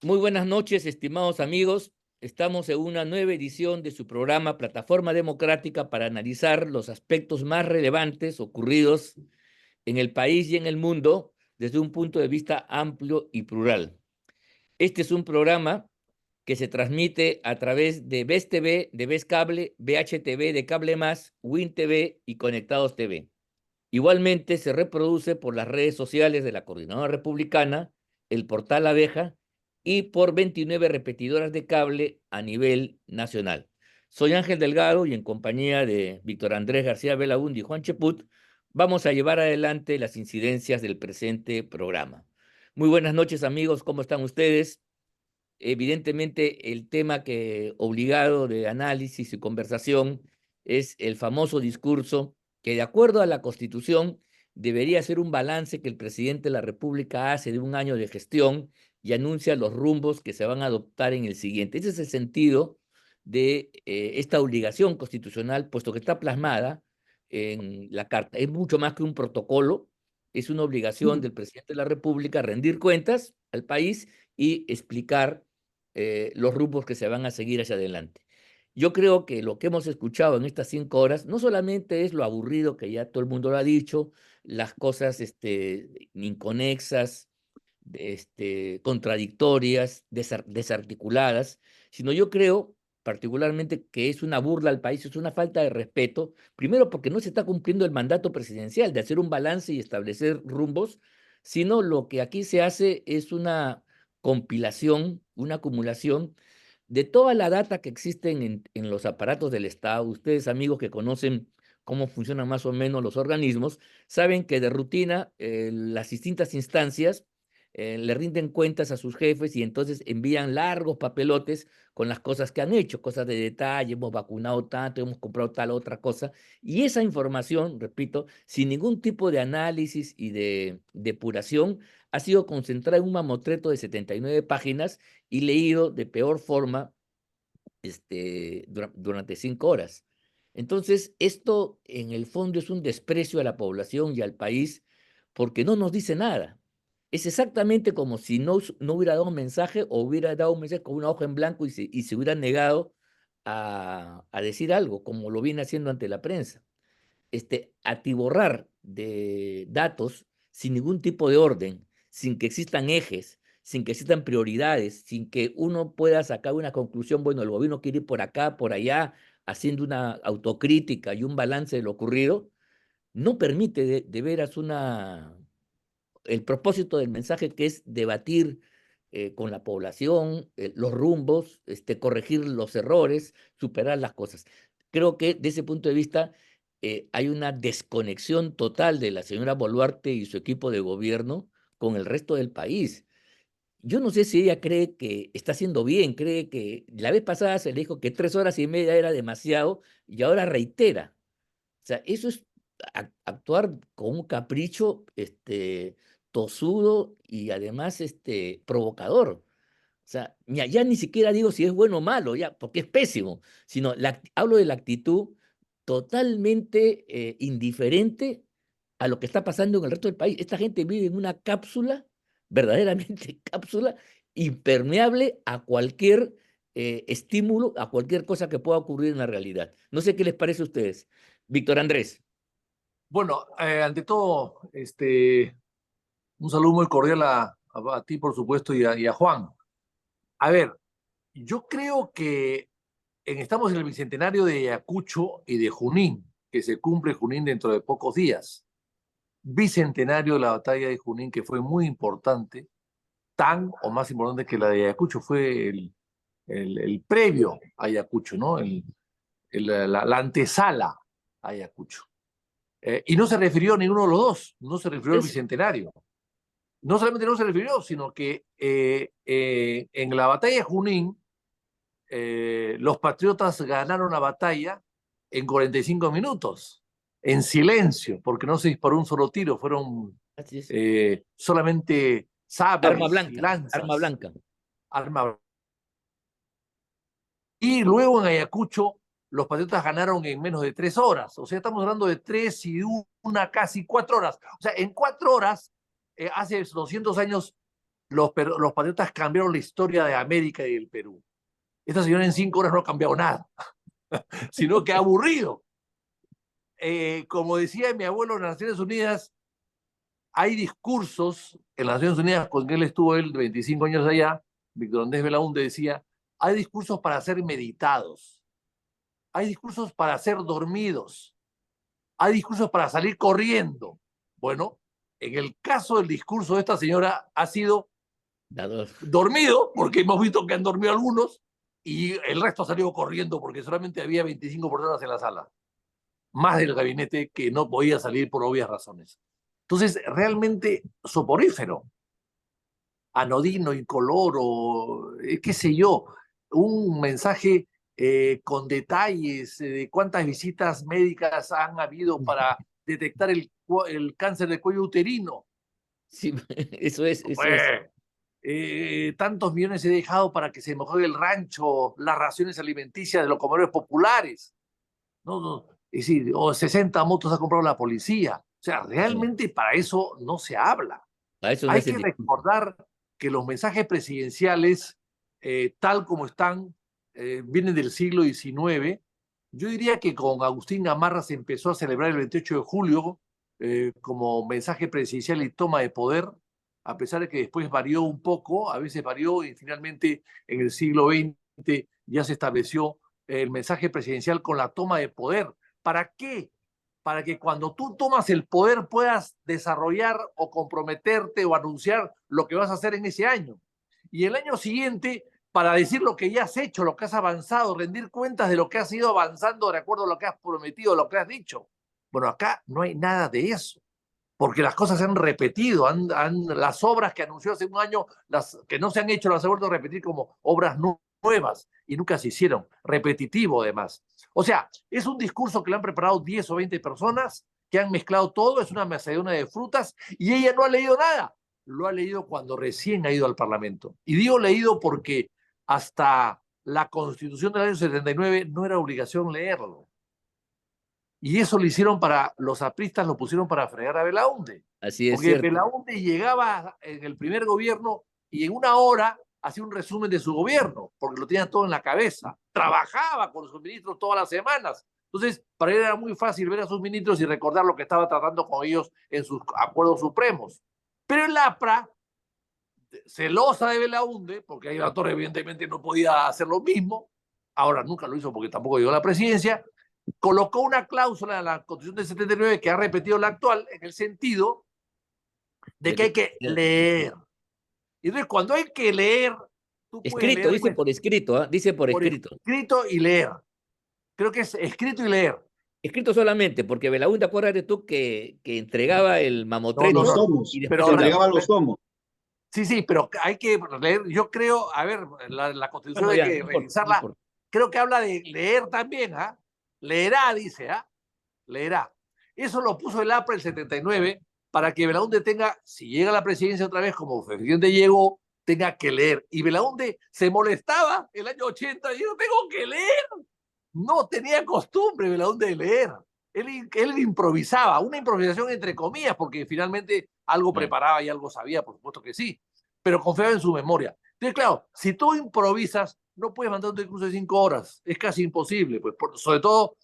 Muy buenas noches, estimados amigos. Estamos en una nueva edición de su programa Plataforma Democrática para analizar los aspectos más relevantes ocurridos en el país y en el mundo desde un punto de vista amplio y plural. Este es un programa que se transmite a través de VES TV, de VES Cable, VHTV, de Cable Más, Win TV y Conectados TV. Igualmente se reproduce por las redes sociales de la Coordinadora Republicana, el portal Abeja y por 29 repetidoras de cable a nivel nacional. Soy Ángel Delgado y en compañía de Víctor Andrés García Belaúnde y Juan Cheput, vamos a llevar adelante las incidencias del presente programa. Muy buenas noches, amigos, ¿cómo están ustedes? Evidentemente, el tema que obligado de análisis y conversación es el famoso discurso que, de acuerdo a la Constitución, debería ser un balance que el presidente de la República hace de un año de gestión y anuncia los rumbos que se van a adoptar en el siguiente. Ese es el sentido de esta obligación constitucional, puesto que está plasmada en la Carta. Es mucho más que un protocolo, es una obligación del presidente de la República rendir cuentas al país y explicar los rumbos que se van a seguir hacia adelante. Yo creo que lo que hemos escuchado en estas 5 horas no solamente es lo aburrido que ya todo el mundo lo ha dicho, las cosas inconexas, contradictorias, desarticuladas, sino yo creo particularmente que es una burla al país, es una falta de respeto, primero porque no se está cumpliendo el mandato presidencial de hacer un balance y establecer rumbos, sino lo que aquí se hace es una compilación, una acumulación de toda la data que existen en los aparatos del Estado. Ustedes, amigos que conocen cómo funcionan más o menos los organismos, saben que de rutina las distintas instancias le rinden cuentas a sus jefes y entonces envían largos papelotes con las cosas que han hecho, cosas de detalle, hemos vacunado tanto, hemos comprado tal otra cosa, y esa información, repito, sin ningún tipo de análisis y de depuración, ha sido concentrada en un mamotreto de 79 páginas y leído de peor forma durante 5 horas. Entonces, esto en el fondo es un desprecio a la población y al país porque no nos dice nada. Es exactamente como si no hubiera dado un mensaje o hubiera dado un mensaje con una hoja en blanco y se hubiera negado a decir algo, como lo viene haciendo ante la prensa. Atiborrar de datos sin ningún tipo de orden, sin que existan ejes, sin que existan prioridades, sin que uno pueda sacar una conclusión, bueno, el gobierno quiere ir por acá, por allá, haciendo una autocrítica y un balance de lo ocurrido, no permite de veras el propósito del mensaje, que es debatir con la población, los rumbos, corregir los errores, superar las cosas. Creo que desde ese punto de vista hay una desconexión total de la señora Boluarte y su equipo de gobierno con el resto del país. Yo no sé si ella cree que está haciendo bien, cree que la vez pasada se le dijo que 3 horas y media era demasiado y ahora reitera. O sea, eso es actuar con un capricho tosudo y además provocador. O sea, ya ni siquiera digo si es bueno o malo, ya, porque es pésimo, sino hablo de la actitud totalmente indiferente a lo que está pasando en el resto del país. Esta gente vive en una cápsula, verdaderamente cápsula, impermeable a cualquier estímulo, a cualquier cosa que pueda ocurrir en la realidad. No sé qué les parece a ustedes. Víctor Andrés. Bueno, ante todo, un saludo muy cordial a ti, por supuesto, y a Juan. A ver, yo creo que estamos en el bicentenario de Ayacucho y de Junín, que se cumple Junín dentro de pocos días. Bicentenario de la batalla de Junín, que fue muy importante, tan o más importante que la de Ayacucho, fue el previo a Ayacucho, ¿no? La antesala a Ayacucho. Y no se refirió a ninguno de los dos, no se refirió al Es, bicentenario. No solamente no se refirió, sino que en la batalla de Junín, los patriotas ganaron la batalla en 45 minutos, en silencio, porque no se disparó un solo tiro, fueron así es. solamente Arma sabres y blanca, arma lanzas, blanca. armas. Y luego en Ayacucho, los patriotas ganaron en menos de 3 horas. O sea, estamos hablando de 3 y una, casi 4 horas. O sea, en 4 horas, hace 200 años, los patriotas cambiaron la historia de América y del Perú. Esta señora en 5 horas no ha cambiado nada, sino que ha aburrido. Como decía mi abuelo en las Naciones Unidas, hay discursos en las Naciones Unidas, con que él estuvo 25 años allá, Víctor Andrés Belaúnde decía, hay discursos para ser meditados, hay discursos para ser dormidos, hay discursos para salir corriendo. Bueno, en el caso del discurso de esta señora ha sido dormido, porque hemos visto que han dormido algunos, y el resto ha salido corriendo porque solamente había 25 personas en la sala, más del gabinete que no podía salir por obvias razones. Entonces, realmente soporífero, anodino, incoloro, qué sé yo, un mensaje con detalles de cuántas visitas médicas han habido para detectar el cáncer del cuello uterino. Sí, eso es. Tantos millones he dejado para que se mejore el rancho, las raciones alimenticias de los comedores populares. No, es decir, o 60 motos ha comprado la policía. O sea, realmente para eso no se habla. A eso no Hay es que recordar que los mensajes presidenciales, tal como están, vienen del siglo XIX. Yo diría que con Agustín Gamarra se empezó a celebrar el 28 de julio como mensaje presidencial y toma de poder, a pesar de que después varió un poco, a veces varió y finalmente en el siglo XX ya se estableció el mensaje presidencial con la toma de poder. ¿Para qué? Para que cuando tú tomas el poder puedas desarrollar o comprometerte o anunciar lo que vas a hacer en ese año. Y el año siguiente, para decir lo que ya has hecho, lo que has avanzado, rendir cuentas de lo que has ido avanzando de acuerdo a lo que has prometido, lo que has dicho. Bueno, acá no hay nada de eso, porque las cosas se han repetido, las obras que anunció hace un año, las que no se han hecho, las ha vuelto a repetir como obras nuevas y nunca se hicieron, repetitivo además. O sea, es un discurso que le han preparado 10 o 20 personas que han mezclado todo, es una macedona de frutas y ella no ha leído nada. Lo ha leído cuando recién ha ido al Parlamento. Y digo leído porque hasta la Constitución del año 79 no era obligación leerlo. Y eso lo hicieron los apristas lo pusieron para fregar a Belaúnde. Así es, Porque cierto. Belaúnde llegaba en el primer gobierno y en una hora hacía un resumen de su gobierno, porque lo tenía todo en la cabeza. Trabajaba con sus ministros todas las semanas. Entonces, para él era muy fácil ver a sus ministros y recordar lo que estaba tratando con ellos en sus acuerdos supremos. Pero el APRA, celosa de Belaúnde, porque ahí la Torre evidentemente no podía hacer lo mismo, ahora nunca lo hizo porque tampoco llegó a la presidencia, colocó una cláusula en la Constitución del 79 que ha repetido la actual en el sentido de que hay que leer. Y entonces cuando hay que leer, tú puedes Escrito, leer dice por escrito, ¿eh? Dice por escrito. escrito y leer. Creo que es escrito y leer. Escrito solamente, porque Belaúnde, acuérdate tú que entregaba el No, mamotreto tomos, y después pero entregaba los tomos. sí, pero hay que leer. Yo creo, a ver, la Constitución bueno, hay que no revisarla. importa. Creo que habla de leer también, ¿ah? Leerá, dice, ¿ah? Leerá. Eso lo puso el APRA el 79 para que Belaúnde tenga, si llega a la presidencia otra vez, como efectivamente llegó, tenga que leer. Y Belaúnde se molestaba el año 80 y yo tengo que leer. No tenía costumbre Belaúnde de leer. Él improvisaba, una improvisación entre comillas, porque finalmente algo preparaba y algo sabía, por supuesto que sí, pero confiaba en su memoria. Entonces, claro, si tú improvisas, no puedes mandar un discurso de 5 horas, es casi imposible, pues, sobre todo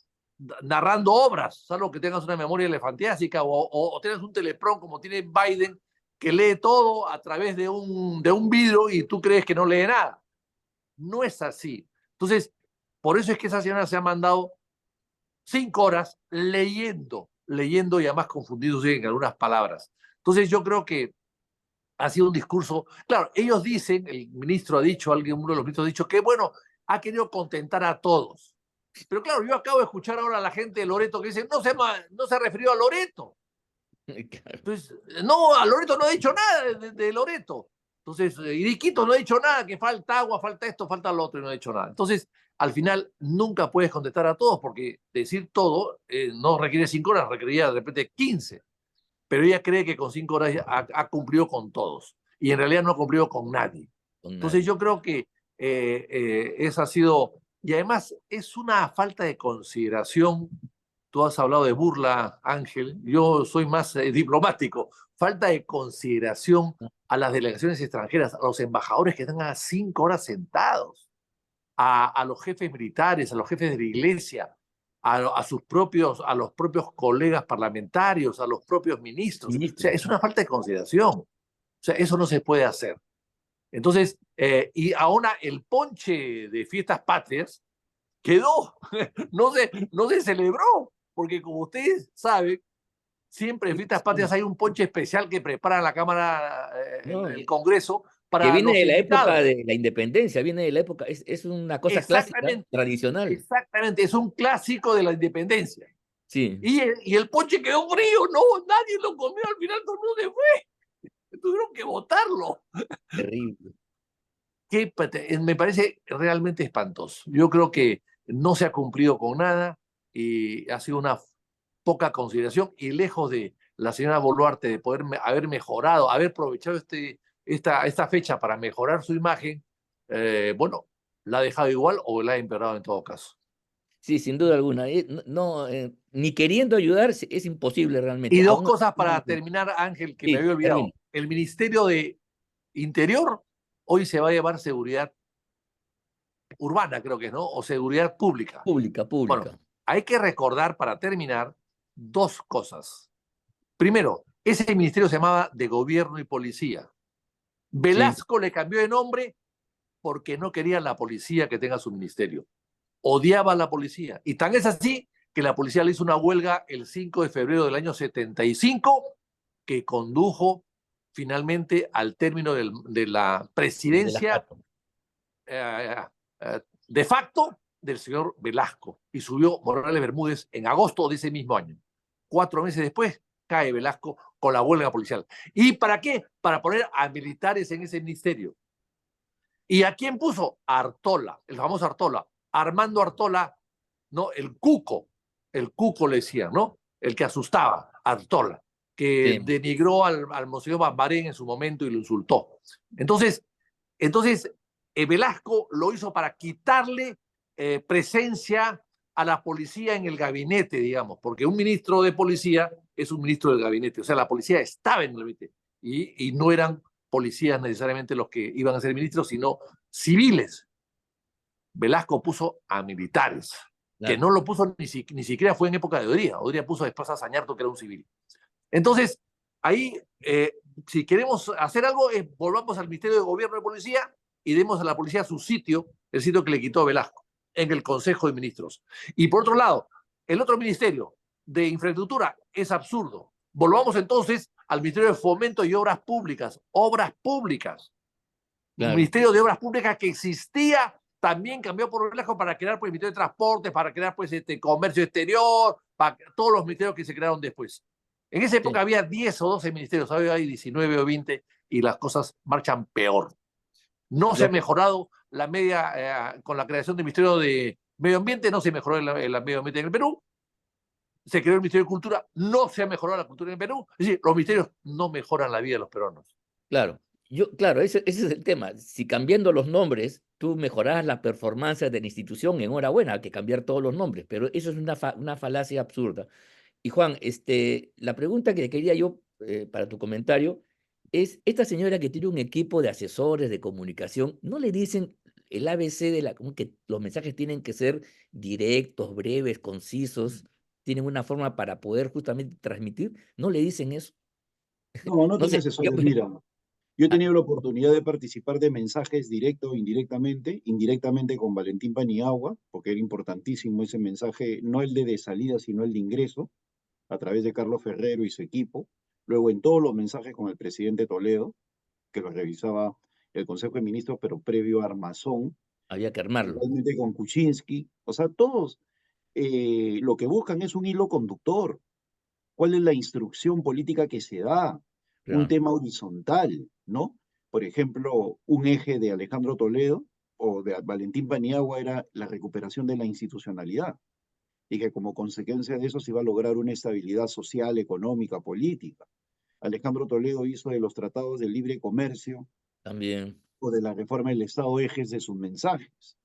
narrando obras, salvo que tengas una memoria elefantiásica o tengas un telepron como tiene Biden, que lee todo a través de un vidrio y tú crees que no lee nada. No es así. Entonces, por eso es que esa señora se ha mandado 5 horas leyendo y además confundiéndose en algunas palabras. Entonces, yo creo que ha sido un discurso, claro, ellos dicen, el ministro ha dicho, uno de los ministros ha dicho que, bueno, ha querido contentar a todos. Pero claro, yo acabo de escuchar ahora a la gente de Loreto que dice, no se refirió a Loreto. Entonces, no, a Loreto no ha dicho nada de Loreto. Entonces, Iriquito no ha dicho nada, que falta agua, falta esto, falta lo otro, y no ha dicho nada. Entonces, al final, nunca puedes contestar a todos, porque decir todo no requiere 5 horas, requeriría de repente 15. Pero ella cree que con 5 horas ha cumplido con todos. Y en realidad no ha cumplido con nadie. Entonces, yo creo que esa ha sido... Y además, es una falta de consideración tú has hablado de burla, Ángel, yo soy más diplomático. Falta de consideración a las delegaciones extranjeras, a los embajadores que están a 5 horas sentados, a los jefes militares, a los jefes de la iglesia, a los propios colegas parlamentarios, a los propios ministros. O sea, Ministros. es una falta de consideración. O sea, eso no se puede hacer. Entonces, y aún el ponche de fiestas patrias quedó, no se celebró, porque como ustedes saben, siempre en fiestas patrias hay un ponche especial que prepara la Cámara, No, el Congreso, que para viene los de la época invitados. de la independencia, viene de la época, es una cosa clásica, Exactamente, tradicional. exactamente, es un clásico de la independencia. Sí, Y el ponche quedó frío, no, nadie lo comió, al final todo el mundo se fue, tuvieron que botarlo. terrible. Me parece realmente espantoso. Yo creo que no se ha cumplido con nada y ha sido una poca consideración y lejos de la señora Boluarte de poder haber mejorado, haber aprovechado esta fecha para mejorar su imagen, bueno, la ha dejado igual o la ha empeorado en todo caso. Sí, sin duda alguna. No, ni queriendo ayudar es imposible realmente. Y dos Aún cosas para así, terminar, Ángel, que me sí, había termino. olvidado. El Ministerio de Interior hoy se va a llevar seguridad urbana, creo que es, ¿no? O seguridad pública. Pública, Bueno, pública. hay que recordar para terminar dos cosas. Primero, ese ministerio se llamaba de Gobierno y Policía. Sí, Velasco le cambió de nombre porque no quería la policía que tenga su ministerio. Odiaba a la policía. Y tan es así que la policía le hizo una huelga el 5 de febrero del año 75 que condujo finalmente al término de la de las presidencia patas. de facto del señor Velasco y subió Morales Bermúdez en agosto de ese mismo año. 4 meses después cae Velasco con la huelga policial. ¿Y para qué? Para poner a militares en ese ministerio. ¿Y a quién puso? Artola, el famoso Artola, Armando Artola, ¿no? El Cuco le decían, ¿no? El que asustaba, Artola, que Sí, denigró al monseñor Bambarén en su momento y lo insultó. Entonces, Velasco lo hizo para quitarle presencia a la policía en el gabinete, digamos, porque un ministro de policía es un ministro del gabinete, o sea, la policía estaba en el gabinete y no eran policías necesariamente los que iban a ser ministros, sino civiles. Velasco puso a militares, que claro. no lo puso ni siquiera fue en época de Odría. Odría puso después a Sañarto, que era un civil. Entonces, ahí, si queremos hacer algo, volvamos al Ministerio de Gobierno de Policía y demos a la policía su sitio, el sitio que le quitó Velasco, en el Consejo de Ministros. Y por otro lado, el otro ministerio de infraestructura es absurdo. Volvamos entonces al Ministerio de Fomento y Obras Públicas. Obras públicas. Claro. Ministerio de Obras Públicas que existía, también cambió por Velasco para crear pues, el Ministerio de Transporte, para crear pues, Comercio Exterior, para todos los ministerios que se crearon después. En esa Sí. época había 10 o 12 ministerios, ahora hay 19 o 20 y las cosas marchan peor. No se ha Lo que, mejorado la media con la creación del Ministerio de Medio Ambiente, no se mejoró el medio ambiente en el Perú, se creó el Ministerio de Cultura, no se ha mejorado la cultura en el Perú, es decir, los ministerios no mejoran la vida de los peruanos. claro, claro, ese es el tema. Si cambiando los nombres, tú mejoras la performance de la institución, enhorabuena, hay que cambiar todos los nombres, pero eso es una falacia absurda. Y Juan, la pregunta que quería yo para tu comentario es, esta señora que tiene un equipo de asesores de comunicación, ¿no le dicen el ABC como que los mensajes tienen que ser directos, breves, concisos, tienen una forma para poder justamente transmitir? ¿No le dicen eso? No, no No tiene sé, asesores. Mira, yo he tenido la oportunidad de participar de mensajes directo o indirectamente con Valentín Paniagua, porque era importantísimo ese mensaje, no el de salida, sino el de ingreso, a través de Carlos Ferrero y su equipo. Luego en todos los mensajes con el presidente Toledo, que los revisaba el Consejo de Ministros, pero previo a Armazón, había que armarlo. igualmente con Kuczynski. O sea, todos lo que buscan es un hilo conductor. ¿Cuál es la instrucción política que se da? Un Claro. tema horizontal, ¿no? Por ejemplo, un eje de Alejandro Toledo o de Valentín Paniagua era la recuperación de la institucionalidad y que como consecuencia de eso se iba a lograr una estabilidad social, económica, política. Alejandro Toledo hizo de los tratados de libre comercio También, o de la reforma del Estado ejes de sus mensajes,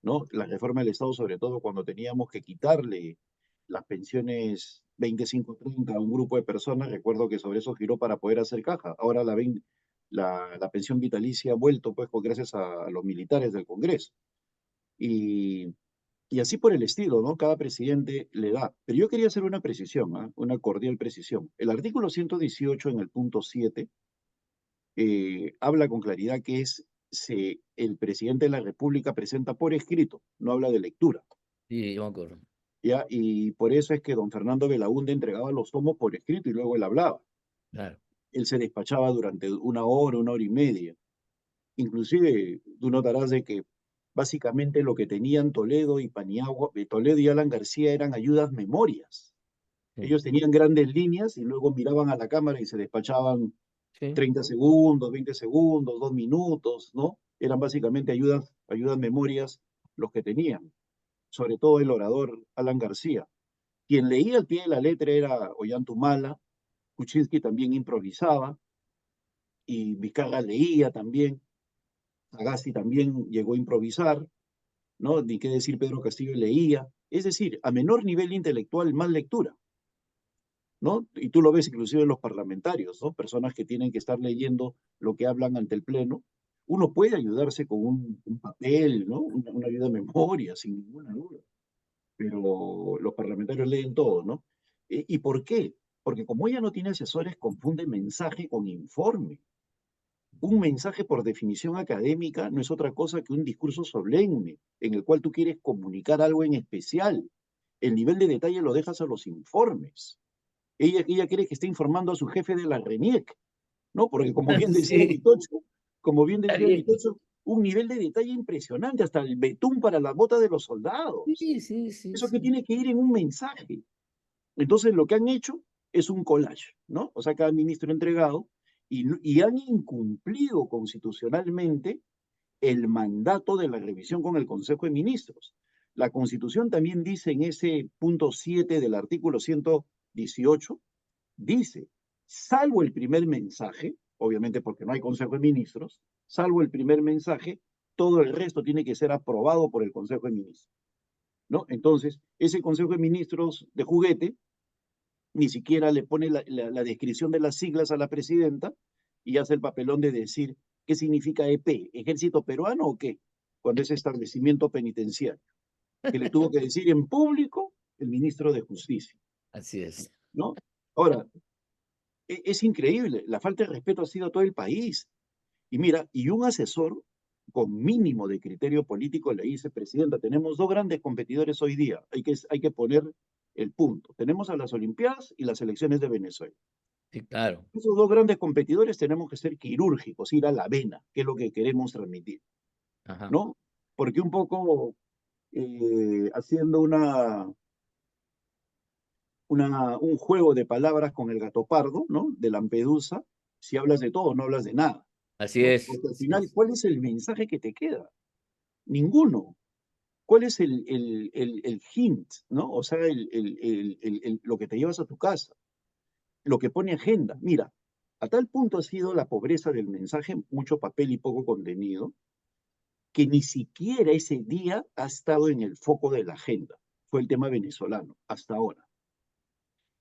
¿no? La reforma del Estado, sobre todo cuando teníamos que quitarle las pensiones 25-30 a un grupo de personas, recuerdo que sobre eso giró para poder hacer caja. Ahora la pensión vitalicia ha vuelto, pues, gracias a los militares del Congreso. Y, y así por el estilo, ¿no? Cada presidente le da. Pero yo quería hacer una precisión, ¿ah? Una cordial precisión. El artículo 118 en el punto 7 habla con claridad que el presidente de la República presenta por escrito, no habla de lectura. Sí, yo me acuerdo. ¿Ya? Y por eso es que don Fernando Belaúnde entregaba los tomos por escrito y luego él hablaba. Claro. Él se despachaba durante una hora y media. Inclusive, tú notarás de que básicamente lo que tenían Toledo y Paniagua, Toledo y Alan García eran ayudas memorias. Sí. Ellos tenían grandes líneas y luego miraban a la cámara y se despachaban Sí. 30 segundos, 20 segundos, 2 minutos, ¿no? Eran básicamente ayudas memorias los que tenían, sobre todo el orador Alan García. Quien leía al pie de la letra era Ollantumala, Kuczynski también improvisaba, y Vizcarra leía también, Sagasti también llegó a improvisar, ¿no? Ni qué decir, Pedro Castillo leía. Es decir, a menor nivel intelectual, más lectura, ¿no? Y tú lo ves inclusive en los parlamentarios, ¿no? Personas que tienen que estar leyendo lo que hablan ante el Pleno. Uno puede ayudarse con un papel, ¿no? Una ayuda de memoria, sin ninguna duda. Pero los parlamentarios leen todo, ¿no? ¿Y por qué? Porque como ella no tiene asesores, confunde mensaje con informe. Un mensaje, por definición académica, no es otra cosa que un discurso solemne en el cual tú quieres comunicar algo en especial. El nivel de detalle lo dejas a los informes. Ella cree que está informando a su jefe de la RENIEC, ¿no? Porque como bien decía Sí, Vitocho, como bien está decía bien. Vitocho, un nivel de detalle impresionante, hasta el betún para la bota de los soldados. Sí, sí, sí, Eso que sí. tiene que ir en un mensaje. Entonces, lo que han hecho es un collage, ¿no? O sea, cada ministro entregado y han incumplido constitucionalmente el mandato de la revisión con el Consejo de Ministros. La Constitución también dice en ese punto 7 del artículo 118, dice, salvo el primer mensaje, obviamente porque no hay Consejo de Ministros, salvo el primer mensaje, todo el resto tiene que ser aprobado por el Consejo de Ministros, ¿no? Entonces, ese Consejo de Ministros de juguete ni siquiera le pone la descripción de las siglas a la presidenta y hace el papelón de decir qué significa EP, ejército peruano o qué, cuando es establecimiento penitenciario, que le tuvo que decir en público el ministro de Justicia, Así es. ¿no? Ahora, es increíble, la falta de respeto ha sido a todo el país. Y mira, y un asesor con mínimo de criterio político le dice, presidenta, tenemos dos grandes competidores hoy día, hay que poner el punto. Tenemos a las Olimpiadas y las elecciones de Venezuela. Sí, claro. Esos dos grandes competidores tenemos que ser quirúrgicos, ir a la vena, que es lo que queremos transmitir, Ajá. ¿no? Porque un poco haciendo un juego de palabras con el gato pardo, ¿no? De Lampedusa, si hablas de todo, no hablas de nada, Así ¿no? es. Porque al Así final, es. ¿cuál es el mensaje que te queda? Ninguno. ¿Cuál es el hint, ¿no? O sea, lo que te llevas a tu casa, lo que pone agenda. Mira, a tal punto ha sido la pobreza del mensaje, mucho papel y poco contenido, que ni siquiera ese día ha estado en el foco de la agenda. Fue el tema venezolano, hasta ahora.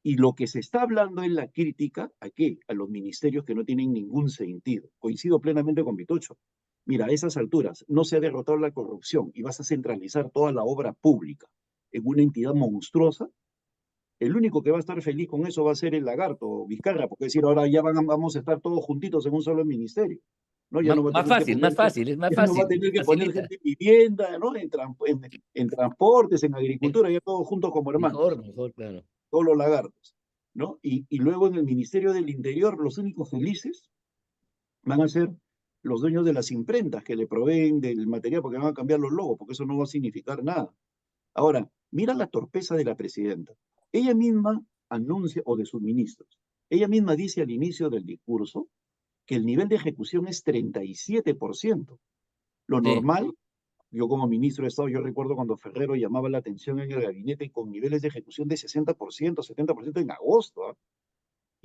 Y lo que se está hablando en la crítica, ¿a qué? A los ministerios que no tienen ningún sentido. Coincido plenamente con Vitocho. Mira, a esas alturas no se ha derrotado la corrupción y vas a centralizar toda la obra pública en una entidad monstruosa. El único que va a estar feliz con eso va a ser el lagarto Vizcarra, porque es decir, ahora ya vamos a estar todos juntitos en un solo ministerio. ¿No? Ya no va a Más tener que fácil, más poner, fácil, es más ya no va a fácil. tener que poner Facilita. gente en vivienda, ¿no? En transportes, en Eh, agricultura, ya todos juntos como hermanos, Mejor, mejor, claro. todos los lagartos, ¿no? Y luego en el Ministerio del Interior, los únicos felices van a ser los dueños de las imprentas que le proveen del material porque van a cambiar los logos, porque eso no va a significar nada. Ahora, mira la torpeza de la presidenta. Ella misma anuncia, o de sus ministros, ella misma dice al inicio del discurso que el nivel de ejecución es 37%. Lo Sí, normal, yo como ministro de Estado, yo recuerdo cuando Ferrero llamaba la atención en el gabinete con niveles de ejecución de 60%, 70% en agosto, ¿ah?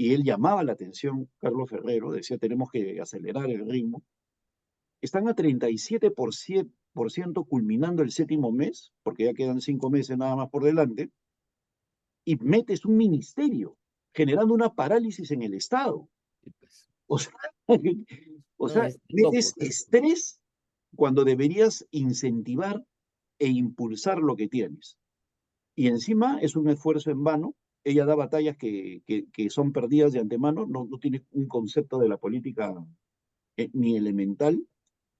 Y él llamaba la atención, Carlos Ferrero, decía tenemos que acelerar el ritmo. Están a 37% culminando el séptimo mes, porque ya quedan 5 meses nada más por delante, y metes un ministerio, generando una parálisis en el Estado. Sí, pues. O sea, o No, sea, es metes loco. estrés cuando deberías incentivar e impulsar lo que tienes. Y encima es un esfuerzo en vano. Ella da batallas que son perdidas de antemano, no tiene un concepto de la política ni elemental,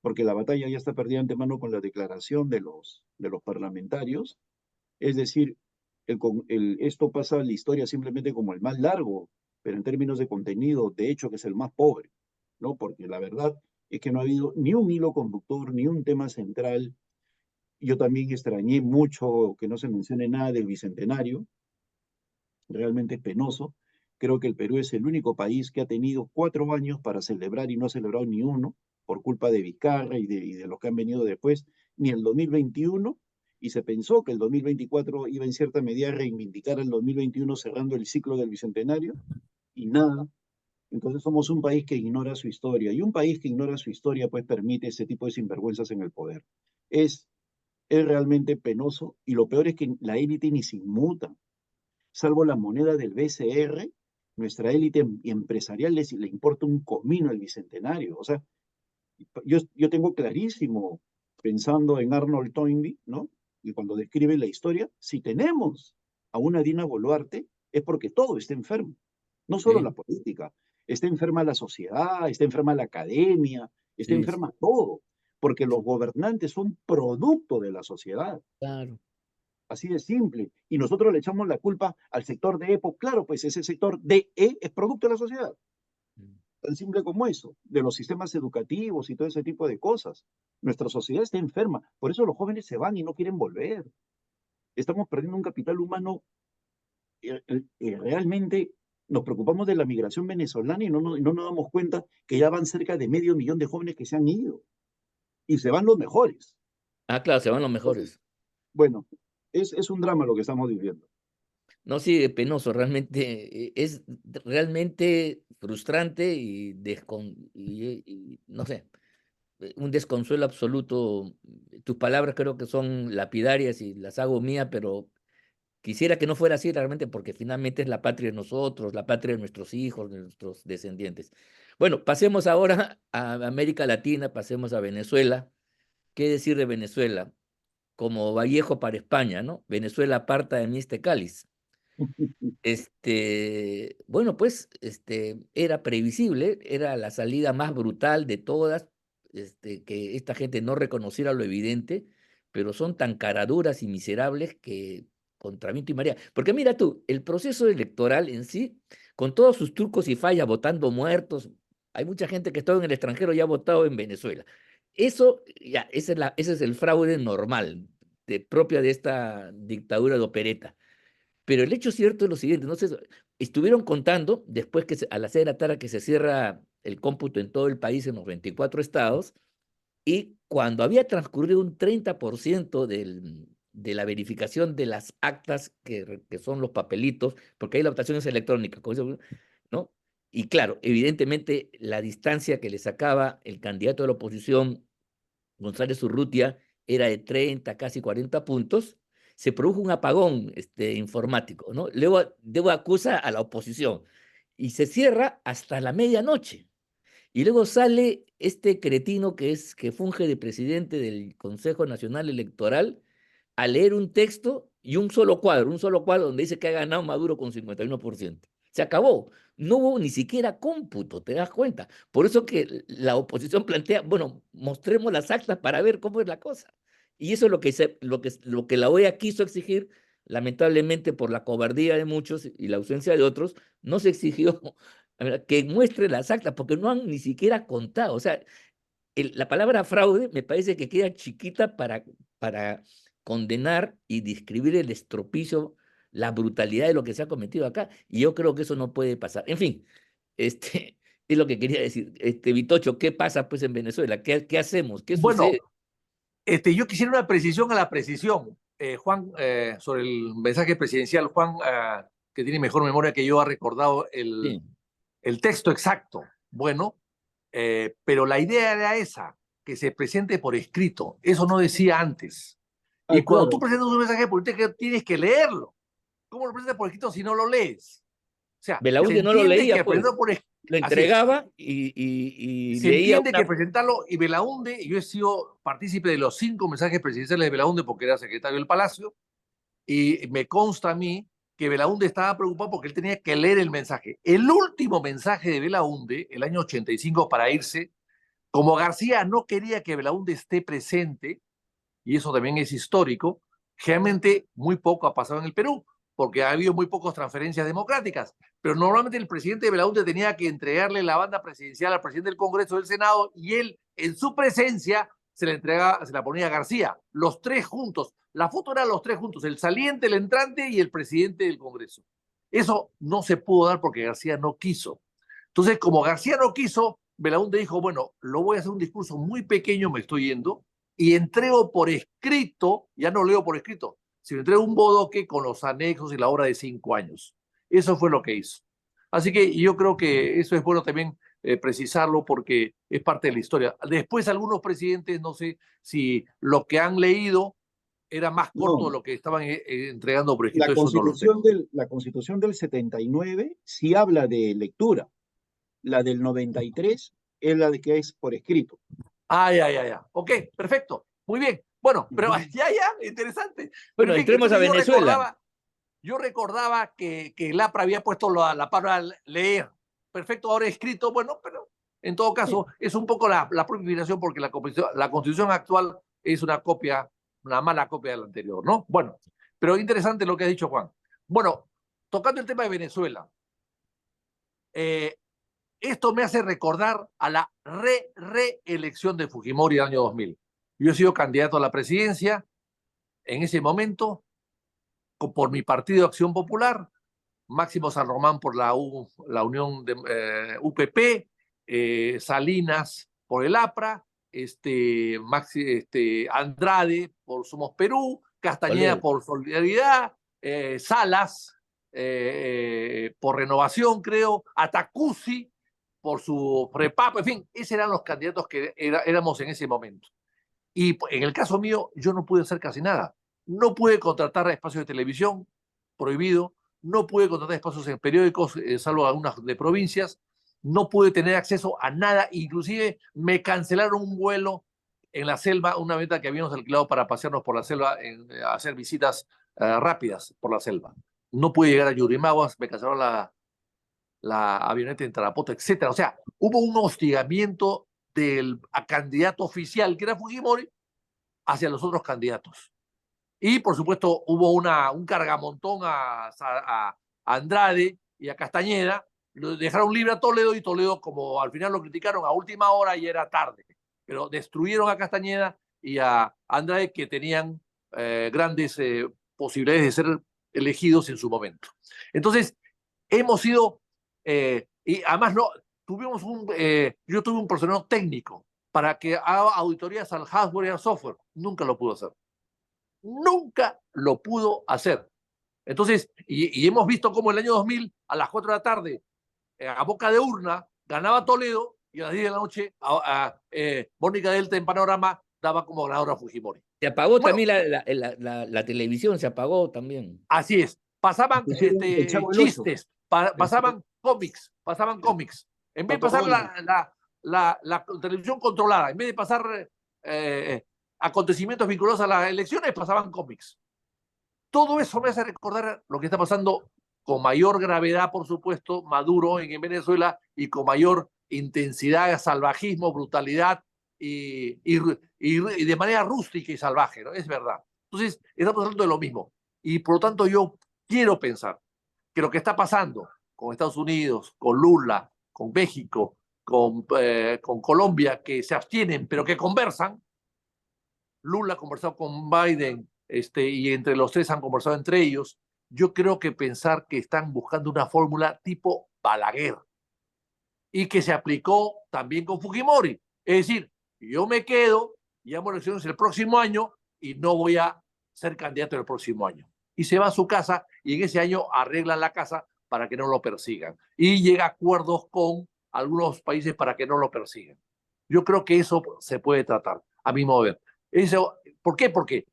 porque la batalla ya está perdida de antemano con la declaración de los parlamentarios. Es decir, esto pasa a la historia simplemente como el más largo, pero en términos de contenido, de hecho, que es el más pobre, ¿no? Porque la verdad es que no ha habido ni un hilo conductor, ni un tema central. Yo también extrañé mucho que no se mencione nada del Bicentenario, realmente es penoso. Creo que el Perú es el único país que ha tenido 4 años para celebrar y no ha celebrado ni uno, por culpa de Vizcarra y de los que han venido después, ni el 2021, y se pensó que el 2024 iba en cierta medida a reivindicar el 2021 cerrando el ciclo del Bicentenario, y nada. Entonces somos un país que ignora su historia, y un país que ignora su historia pues permite ese tipo de sinvergüenzas en el poder. Es, es realmente penoso, y lo peor es que la élite ni se inmuta, salvo la moneda del BCR, nuestra élite empresarial le importa un comino el Bicentenario. O sea, yo tengo clarísimo, pensando en Arnold Toynbee, ¿no? Y cuando describe la historia, si tenemos a una Dina Boluarte, es porque todo está enfermo, no solo la Sí, política, está enferma la sociedad, está enferma la academia, está sí, sí, enferma todo, porque sí, los gobernantes son producto de la sociedad. claro. Así de simple. Y nosotros le echamos la culpa al sector de EPO. Claro, pues ese sector de E es producto de la sociedad. Mm. Tan simple como eso, de los sistemas educativos y todo ese tipo de cosas. Nuestra sociedad está enferma. Por eso los jóvenes se van y no quieren volver. Estamos perdiendo un capital humano. Realmente nos preocupamos de la migración venezolana y no nos damos cuenta que ya van cerca de 500.000 de jóvenes que se han ido. Y se van los mejores. Ah, claro, se van los Entonces, mejores. bueno, es un drama lo que estamos viviendo. No, sí, penoso, realmente, es realmente frustrante y no sé, un desconsuelo absoluto. Tus palabras creo que son lapidarias y las hago mía, pero quisiera que no fuera así realmente, porque finalmente es la patria de nosotros, la patria de nuestros hijos, de nuestros descendientes. Bueno, pasemos ahora a América Latina, pasemos a Venezuela. ¿Qué decir de Venezuela? Como Vallejo para España, ¿no? Venezuela aparta de mí este cáliz. Bueno, pues, era previsible, era la salida más brutal de todas, que esta gente no reconociera lo evidente, pero son tan caraduras y miserables que contra viento y marea. Porque mira tú, el proceso electoral en sí, con todos sus trucos y fallas, votando muertos, hay mucha gente que ha estado en el extranjero y ha votado en Venezuela. Eso, ya, ese es el fraude normal, propia de esta dictadura de opereta. Pero el hecho cierto es lo siguiente, no sé, estuvieron contando, después que a las 6 de la tarde que se cierra el cómputo en todo el país, en los 24 estados, y cuando había transcurrido un 30% de la verificación de las actas, que son los papelitos, porque ahí la votación es electrónica, ¿no? Y claro, evidentemente la distancia que le sacaba el candidato de la oposición, González Urrutia, era de 30, casi 40 puntos. Se produjo un apagón informático, ¿no? Luego debo acusa a la oposición y se cierra hasta la medianoche. Y luego sale este cretino que funge de presidente del Consejo Nacional Electoral a leer un texto y un solo cuadro donde dice que ha ganado Maduro con 51%. Se acabó. No hubo ni siquiera cómputo, ¿te das cuenta? Por eso que la oposición plantea, bueno, mostremos las actas para ver cómo es la cosa. Y eso es lo que la OEA quiso exigir, lamentablemente por la cobardía de muchos y la ausencia de otros, no se exigió que muestre las actas, porque no han ni siquiera contado. O sea, la palabra fraude me parece que queda chiquita para condenar y describir el estropicio, la brutalidad de lo que se ha cometido acá. Y yo creo que eso no puede pasar. En fin, es lo que quería decir. Vitocho, ¿qué pasa pues en Venezuela? ¿Qué hacemos? ¿Qué Bueno, sucede? yo quisiera una precisión a la precisión. Juan, sobre el mensaje presidencial, Juan, que tiene mejor memoria que yo, ha recordado Sí. el texto exacto. Bueno, pero la idea era esa, que se presente por escrito. Eso no decía antes. Ah, Y cuando tú claro. presentas un mensaje político, tienes que leerlo. ¿Cómo lo presentas por escrito si no lo lees? O sea, se Belaúnde no lo entiende leía, que pues. presentarlo por escrito. Lo Así es. entregaba y Se leía entiende una... que presentarlo, y Belaúnde, yo he sido partícipe de los 5 mensajes presidenciales de Belaúnde porque era secretario del Palacio, y me consta a mí que Belaúnde estaba preocupado porque él tenía que leer el mensaje. El último mensaje de Belaúnde, el año 85 para irse, como García no quería que Belaúnde esté presente, y eso también es histórico, realmente muy poco ha pasado en el Perú, porque ha habido muy pocas transferencias democráticas, pero normalmente el presidente de Belaúnde tenía que entregarle la banda presidencial al presidente del Congreso del Senado y él, en su presencia, se la ponía a García, los tres juntos. La foto era los tres juntos, el saliente, el entrante y el presidente del Congreso. Eso no se pudo dar porque García no quiso. Entonces, como García no quiso, Belaúnde dijo, bueno, lo voy a hacer un discurso muy pequeño, me estoy yendo, y entrego por escrito, ya no leo por escrito, sino entrego un bodoque con los anexos y la obra de 5 años. Eso fue lo que hizo. Así que yo creo que eso es bueno también precisarlo porque es parte de la historia. Después algunos presidentes, no sé si lo que han leído era más corto de No, lo que estaban entregando por escrito, eso no lo sé. la Constitución del 79 sí habla de lectura. La del 93 es la de que es por escrito. Ya. Ok, perfecto. Muy bien. Bueno, pero ya, interesante. Pero Bueno, en fin, entremos a entonces Venezuela. yo recordaba que el APRA había puesto la palabra leer. Perfecto, ahora escrito, bueno, pero en todo caso es un poco la propia inspiración porque la constitución actual es una copia, una mala copia de la anterior, ¿no? Bueno, pero interesante lo que ha dicho Juan. Bueno, tocando el tema de Venezuela, eh, esto me hace recordar a la reelección de Fujimori en el año 2000. Yo he sido candidato a la presidencia en ese momento por mi partido Acción Popular, Máximo San Román por la Unión de UPP, Salinas por el APRA, Andrade por Somos Perú, Castañeda Toledo. por Solidaridad, Salas por Renovación, creo, Atacusi por su prepapo, en fin, esos eran los candidatos que éramos en ese momento. Y en el caso mío, yo no pude hacer casi nada. No pude contratar espacios de televisión, prohibido. No pude contratar espacios en periódicos, salvo algunas de provincias. No pude tener acceso a nada. Inclusive me cancelaron un vuelo en la selva, una venta que habíamos alquilado para pasearnos por la selva, hacer visitas rápidas por la selva. No pude llegar a Yurimaguas, me cancelaron la avioneta en Tarapoto, etcétera. O sea, hubo un hostigamiento del candidato oficial, que era Fujimori, hacia los otros candidatos. Y, por supuesto, hubo un cargamontón a Andrade y a Castañeda, lo dejaron libre a Toledo y Toledo, como al final lo criticaron a última hora y era tarde, pero destruyeron a Castañeda y a Andrade, que tenían grandes posibilidades de ser elegidos en su momento. Entonces, hemos sido, y además no, yo tuve un personal técnico para que haga auditorías al hardware y al software. Nunca lo pudo hacer. Nunca lo pudo hacer. Entonces, y hemos visto cómo el año 2000, a las 4 de la tarde, a boca de urna, ganaba Toledo y a las 10 de la noche, Mónica Delta en Panorama daba como ganadora a Fujimori. Se apagó Bueno, también la televisión, se apagó también. así es. Pasaban El Chavo el Ocho. chistes, pasaban cómics. En vez de pasar la televisión controlada, en vez de pasar acontecimientos vinculados a las elecciones, pasaban cómics. Todo eso me hace recordar lo que está pasando con mayor gravedad, por supuesto, Maduro en Venezuela y con mayor intensidad, salvajismo, brutalidad y de manera rústica y salvaje, ¿no? Es verdad. Entonces, estamos hablando de lo mismo. Y por lo tanto, yo quiero pensar que lo que está pasando con Estados Unidos, con Lula, con México, con Colombia, que se abstienen, pero que conversan. Lula ha conversado con Biden, y entre los tres han conversado entre ellos. Yo creo que pensar que están buscando una fórmula tipo Balaguer y que se aplicó también con Fujimori. Es decir, yo me quedo, llamo elecciones el próximo año y no voy a ser candidato el próximo año. Y se va a su casa y en ese año arreglan la casa para que no lo persigan. Y llega a acuerdos con algunos países para que no lo persigan. Yo creo que eso se puede tratar, a mi modo de ver. Eso, ¿por qué? Porque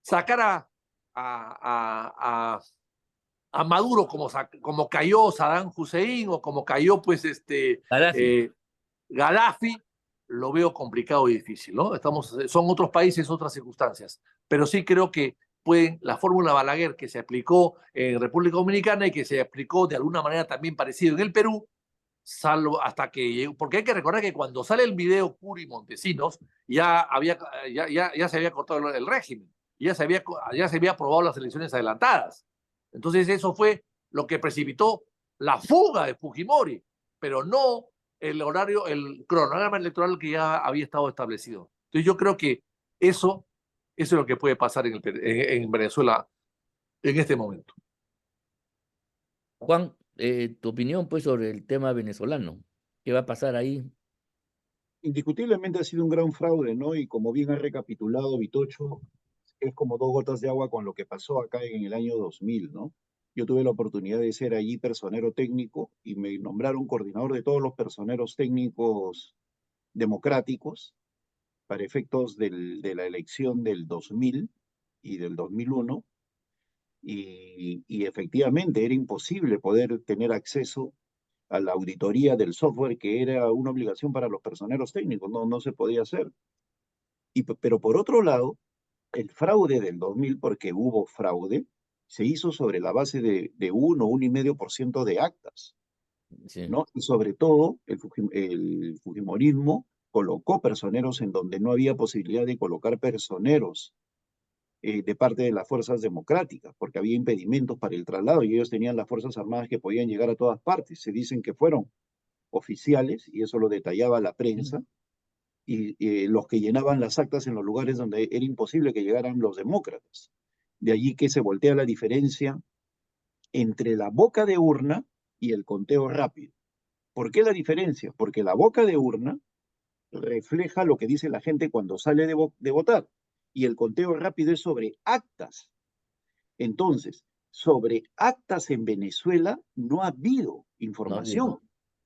sacar a a Maduro como cayó Saddam Hussein o como cayó pues Gaddafi. Gaddafi, lo veo complicado y difícil, ¿no? Son otros países, otras circunstancias, pero sí creo que la fórmula Balaguer que se aplicó en República Dominicana y que se aplicó de alguna manera también parecido en el Perú, salvo hasta que llegó, porque hay que recordar que cuando sale el video Curi Montesinos, ya se había cortado el régimen, ya se había aprobado las elecciones adelantadas. Entonces eso fue lo que precipitó la fuga de Fujimori, pero no el cronograma electoral que ya había estado establecido. Entonces yo creo que eso es lo que puede pasar en Venezuela en este momento. Juan, tu opinión pues sobre el tema venezolano. ¿Qué va a pasar ahí? Indiscutiblemente ha sido un gran fraude, ¿no? Y como bien ha recapitulado Vitocho, es como dos gotas de agua con lo que pasó acá en el año 2000, ¿no? Yo tuve la oportunidad de ser allí personero técnico y me nombraron coordinador de todos los personeros técnicos democráticos para efectos de la elección del 2000 y del 2001. Y efectivamente era imposible poder tener acceso a la auditoría del software, que era una obligación para los personeros técnicos, no se podía hacer. Pero por otro lado, el fraude del 2000, porque hubo fraude, se hizo sobre la base de 1,5% de actas, Sí. ¿no? Y sobre todo, el fujimorismo colocó personeros en donde no había posibilidad de colocar personeros de parte de las fuerzas democráticas, porque había impedimentos para el traslado y ellos tenían las fuerzas armadas que podían llegar a todas partes. Se dicen que fueron oficiales, y eso lo detallaba la prensa, y los que llenaban las actas en los lugares donde era imposible que llegaran los demócratas. De allí que se voltea la diferencia entre la boca de urna y el conteo rápido. ¿Por qué la diferencia? Porque la boca de urna refleja lo que dice la gente cuando sale de votar, y el conteo rápido es sobre actas. Entonces, sobre actas en Venezuela no ha habido No ha habido. información.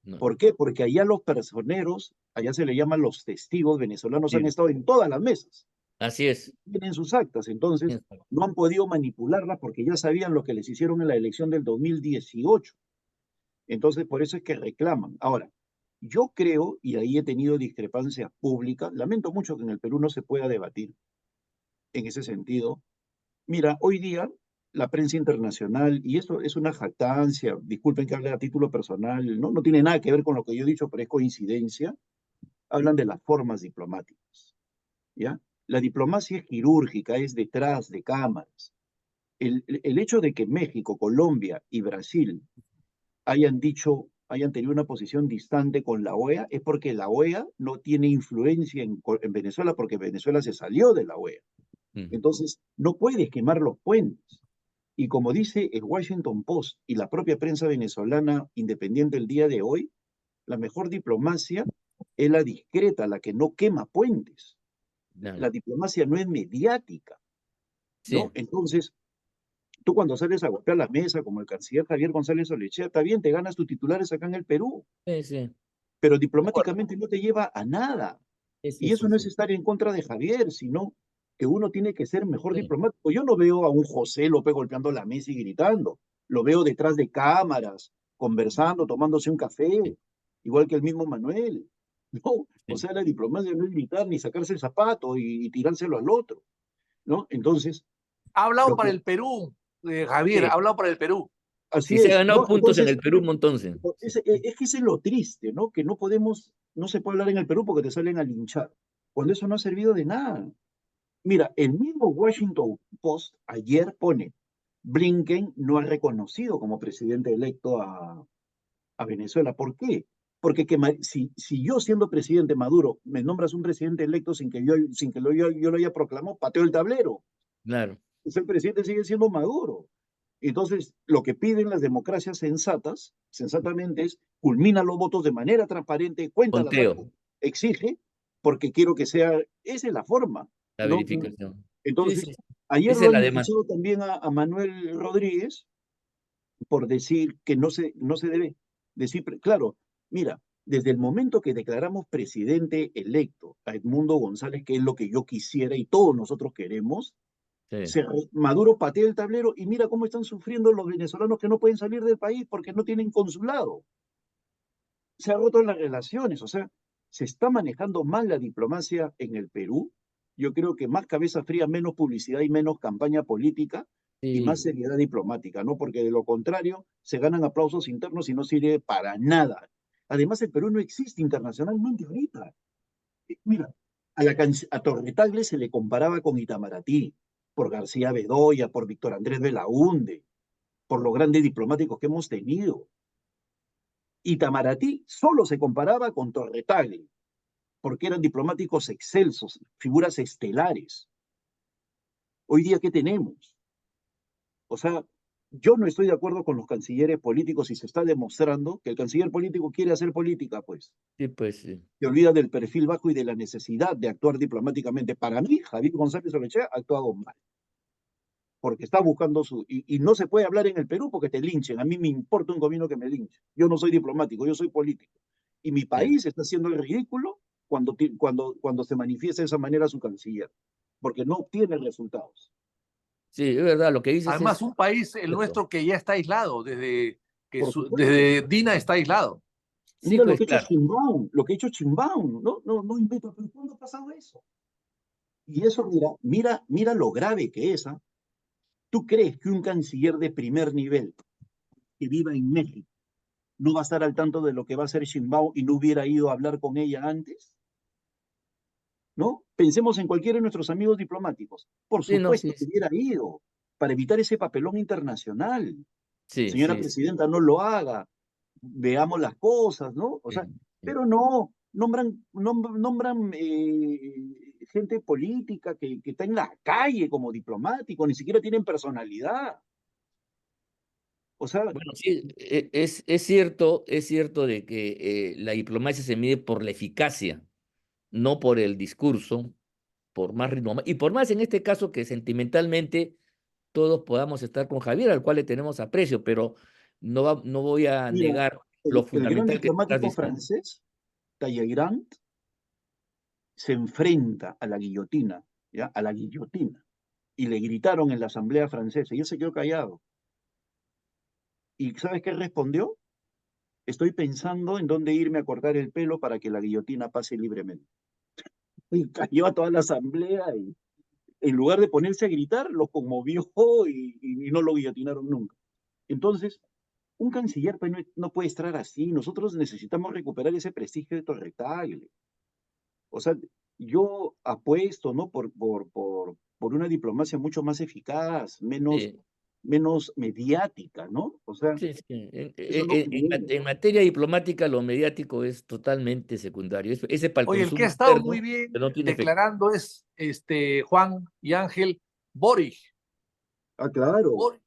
No. ¿Por qué? Porque allá los personeros, allá se le llaman los testigos venezolanos, han Sí. estado en todas las mesas, Así es. tienen sus actas, entonces no han podido manipularlas porque ya sabían lo que les hicieron en la elección del 2018. Entonces, por eso es que reclaman. Ahora, yo creo, y ahí he tenido discrepancias públicas, lamento mucho que en el Perú no se pueda debatir en ese sentido. Mira, hoy día la prensa internacional, y esto es una jactancia, disculpen que hable a título personal, no tiene nada que ver con lo que yo he dicho, pero es coincidencia, hablan de las formas diplomáticas, ¿ya? La diplomacia es quirúrgica, es detrás de cámaras. El hecho de que México, Colombia y Brasil hayan tenido una posición distante con la OEA, es porque la OEA no tiene influencia en Venezuela, porque Venezuela se salió de la OEA. Entonces, no puedes quemar los puentes. Y como dice el Washington Post y la propia prensa venezolana independiente el día de hoy, la mejor diplomacia es la discreta, la que no quema puentes. La diplomacia no es mediática, ¿no? Sí. Entonces, tú cuando sales a golpear la mesa, como el canciller Javier González Olechea, está bien, te ganas tus titulares acá en el Perú, Sí, sí. pero De acuerdo. diplomáticamente no te lleva a nada. Sí, sí, Y eso sí, no es sí. estar en contra de Javier, sino que uno tiene que ser mejor Sí. diplomático. Yo no veo a un José López golpeando la mesa y gritando. Lo veo detrás de cámaras, conversando, tomándose un café, igual que el mismo Manuel. No, o Sí. sea, la diplomacia no es gritar ni sacarse el zapato y tirárselo al otro, ¿no? Entonces, Ha hablado lo para que, el Perú, Javier, ha Sí. hablado para el Perú. así Y se ha es, ganado ¿no? puntos en el Entonces, Perú un montón. Sí. es que eso es lo triste, ¿no? Que no se puede hablar en el Perú porque te salen a linchar, cuando eso no ha servido de nada. Mira, el mismo Washington Post ayer pone, Blinken no ha reconocido como presidente electo a Venezuela. ¿Por qué? Porque si yo siendo presidente Maduro me nombras un presidente electo sin que yo lo haya proclamado, pateo el tablero. Claro. Pues el presidente sigue siendo Maduro. Entonces, lo que piden las democracias sensatamente es culmina los votos de manera transparente, cuenta las Conteo, actas, exige, porque quiero que sea, esa es la forma, la ¿no? verificación. Sí, Entonces, sí. ayer Esa lo es han la demás. linchado también a Manuel Rodríguez por decir que no se debe decir, claro, mira, desde el momento que declaramos presidente electo a Edmundo González, que es lo que yo quisiera y todos nosotros queremos, Sí. Maduro patea el tablero y mira cómo están sufriendo los venezolanos que no pueden salir del país porque no tienen consulado. Se han roto las relaciones, o sea, se está manejando mal la diplomacia en el Perú. Yo creo que más cabeza fría, menos publicidad y menos campaña política y más Sí. seriedad diplomática, ¿no? Porque de lo contrario se ganan aplausos internos y no sirve para nada. Además, el Perú no existe internacionalmente ahorita. Mira, a Torre Tagle se le comparaba con Itamaraty, por García Bedoya, por Víctor Andrés Belaúnde, por los grandes diplomáticos que hemos tenido. Itamaraty solo se comparaba con Torre Tagle, porque eran diplomáticos excelsos, figuras estelares. Hoy día, ¿qué tenemos? O sea, yo no estoy de acuerdo con los cancilleres políticos y se está demostrando que el canciller político quiere hacer política, pues. Sí, pues sí. Se olvida del perfil bajo y de la necesidad de actuar diplomáticamente. Para mí, Javier González Orechea ha actuado mal, porque está buscando y no se puede hablar en el Perú porque te linchen. A mí me importa un gobierno que me linche. Yo no soy diplomático, yo soy político. Y mi Sí. país está haciendo el ridículo cuando se manifiesta de esa manera su canciller, porque no obtiene resultados. Sí, es verdad, lo que dices Además, es un país, el cierto. nuestro, que ya está aislado, Por supuesto. desde Dina está aislado. Sí, Mira lo pues que ha hecho claro. Sheinbaum, lo que ha hecho Sheinbaum, no invento, pero ¿cuándo ha pasado eso? Y eso, mira lo grave que es, ¿ah? ¿Tú crees que un canciller de primer nivel que viva en México no va a estar al tanto de lo que va a hacer Sheinbaum y no hubiera ido a hablar con ella antes? ¿No? Pensemos en cualquiera de nuestros amigos diplomáticos. Por Sí, no, sí, supuesto que hubiera ido para evitar ese papelón internacional. sí, Señora sí, presidenta, no lo haga. Veamos las cosas, ¿no? O sí, sea, sí. pero no, nombran gente política que está en la calle como diplomático, ni siquiera tienen personalidad. O sea, Bueno, sí, es cierto de que la diplomacia se mide por la eficacia, no por el discurso, por más ritmo, y por más en este caso que sentimentalmente todos podamos estar con Javier, al cual le tenemos aprecio, pero no voy a mira, negar lo el gran fundamental que tú estás diplomático diciendo. francés, Talleyrand, se enfrenta a la guillotina, ¿ya? A la guillotina. Y le gritaron en la asamblea francesa y él se quedó callado. ¿Y sabes qué respondió? Estoy pensando en dónde irme a cortar el pelo para que la guillotina pase libremente. Y cayó a toda la asamblea y en lugar de ponerse a gritar, lo conmovió y no lo guillotinaron nunca. Entonces, un canciller pues, no puede estar así. Nosotros necesitamos recuperar ese prestigio de Torre Tagle. O sea, yo apuesto, ¿no? Por una diplomacia mucho más eficaz, Sí, menos mediática, ¿no? O sea, sí, sí. eso es lo que veo. En materia diplomática, lo mediático es totalmente secundario. Ese para el Oye, el que ha consumo estado muy interno, bien pero no tiene efecto. declarando es Juan y Ángel Boric. Ah, claro. Boric,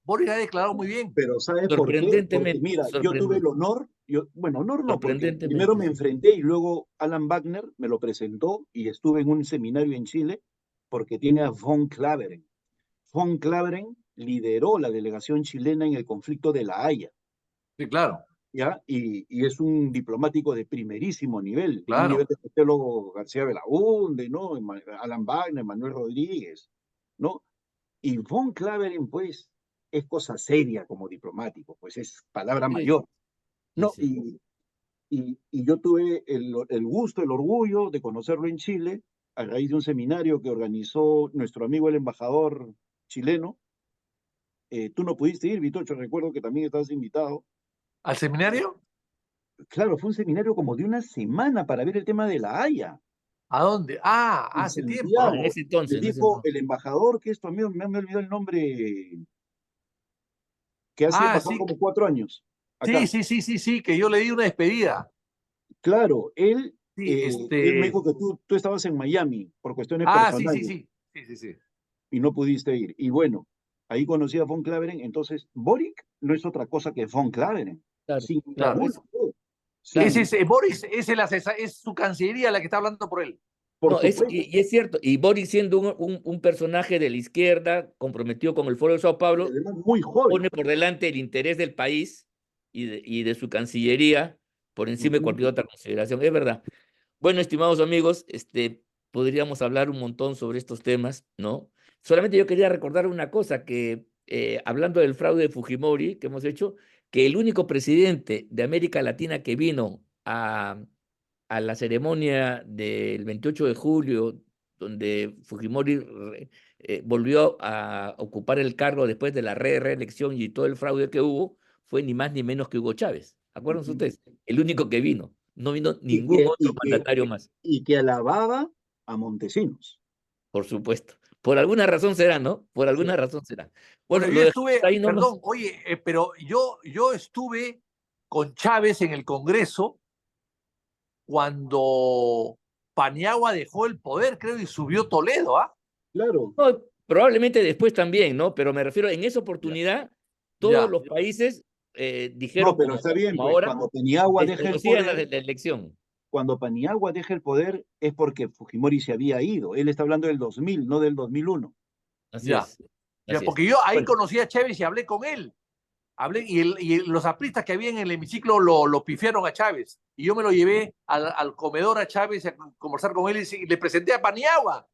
Boric ha declarado muy bien. Pero ¿sabes por qué? Porque Sorprendentemente, mira, yo tuve el honor, bueno, honor no, porque primero sorprendentemente, me sí. enfrenté y luego Alan Wagner me lo presentó y estuve en un seminario en Chile porque tiene a Von Claveren. Von Claveren lideró la delegación chilena en el conflicto de La Haya, Sí, claro, ¿ya? Y es un diplomático de primerísimo nivel, tiene un nivel claro. de teólogo García Belaúnde, ¿no? Alan Wagner, Manuel Rodríguez, ¿no? Y Von Claveren, pues, es cosa seria como diplomático, pues es palabra Sí, mayor. sí, No, sí. y yo tuve el gusto, el orgullo de conocerlo en Chile a raíz de un seminario que organizó nuestro amigo el embajador chileno. Tú no pudiste ir, Vitocho, recuerdo que también estabas invitado. ¿Al seminario? Claro, fue un seminario como de una semana para ver el tema de La Haya ¿A dónde? Ah, en hace tiempo, Ah, en ¿no? Santiago. ese Le entonces, en ese dijo entonces. el embajador, que esto, amigo, me olvidado el nombre, que ha sido Ah, embajador sí, como 4 años sí, acá. sí, sí, sí, sí, que yo le di una despedida. Claro, Sí, él me dijo que tú estabas en Miami por cuestiones Ah, sí, sí, personales sí. Sí, sí, sí. y no pudiste ir. Y bueno, ahí conocí a Von Claveren, entonces Boric no es otra cosa que Von Claveren, Claro, sin claro. ninguna duda. Ese Sin, es Boris, es su cancillería la que está hablando por él. por No, supuesto, y es cierto, y Boris siendo un personaje de la izquierda comprometido con el Foro de Sao y Paulo, además muy joven. pone por delante el interés del país y de su Cancillería por encima de Ujú. cualquier otra consideración. Es verdad. Bueno, estimados amigos, podríamos hablar un montón sobre estos temas, ¿no? Solamente yo quería recordar una cosa, que hablando del fraude de Fujimori que hemos hecho, que el único presidente de América Latina que vino a la ceremonia del 28 de julio, donde Fujimori volvió a ocupar el cargo después de la reelección y todo el fraude que hubo, fue ni más ni menos que Hugo Chávez. ¿Acuérdense ustedes? El único que vino. No vino Y ningún que, otro y que, mandatario más, y que alababa a Montesinos. por supuesto. Por alguna razón será, ¿no? Por alguna Sí. razón será. Bueno, Bueno, yo lo dejamos estuve, ahí nomás. perdón, oye, pero yo estuve con Chávez en el Congreso cuando Paniagua dejó el poder, creo, y subió Toledo, ¿ah? Claro. No, probablemente después también, ¿no? Pero me refiero, en esa Ya. oportunidad, todos Ya. los países No, dijeron, pero está bien, como pues ahora, cuando Paniagua deja el desconocían la, poder, la elección. cuando Paniagua deja el poder es porque Fujimori se había ido. Él está hablando del 2000, no del 2001. Así Ya. es, Ya, así es. porque yo ahí Bueno, conocí a Chávez y hablé con él. Hablé, y los apristas que había en el hemiciclo lo pifiaron a Chávez. Y yo me lo llevé al comedor a Chávez a conversar con él y le presenté a Paniagua.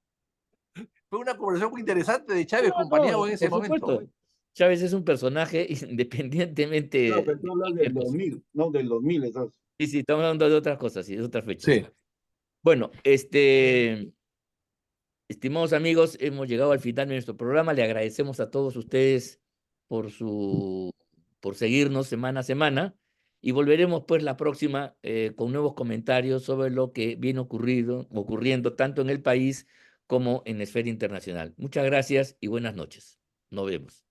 Fue una conversación muy interesante de Chávez con no, Paniagua en ese por momento. supuesto. Chávez es un personaje independientemente No, pero de tú hablas del cualquier cosa. 2000, no del 2000, esas. Sí, sí, estamos hablando de otras cosas, sí, de otras fechas. Sí. Bueno, estimados amigos, hemos llegado al final de nuestro programa. Le agradecemos a todos ustedes por seguirnos semana a semana y volveremos pues la próxima con nuevos comentarios sobre lo que viene ocurriendo tanto en el país como en la esfera internacional. Muchas gracias y buenas noches. Nos vemos.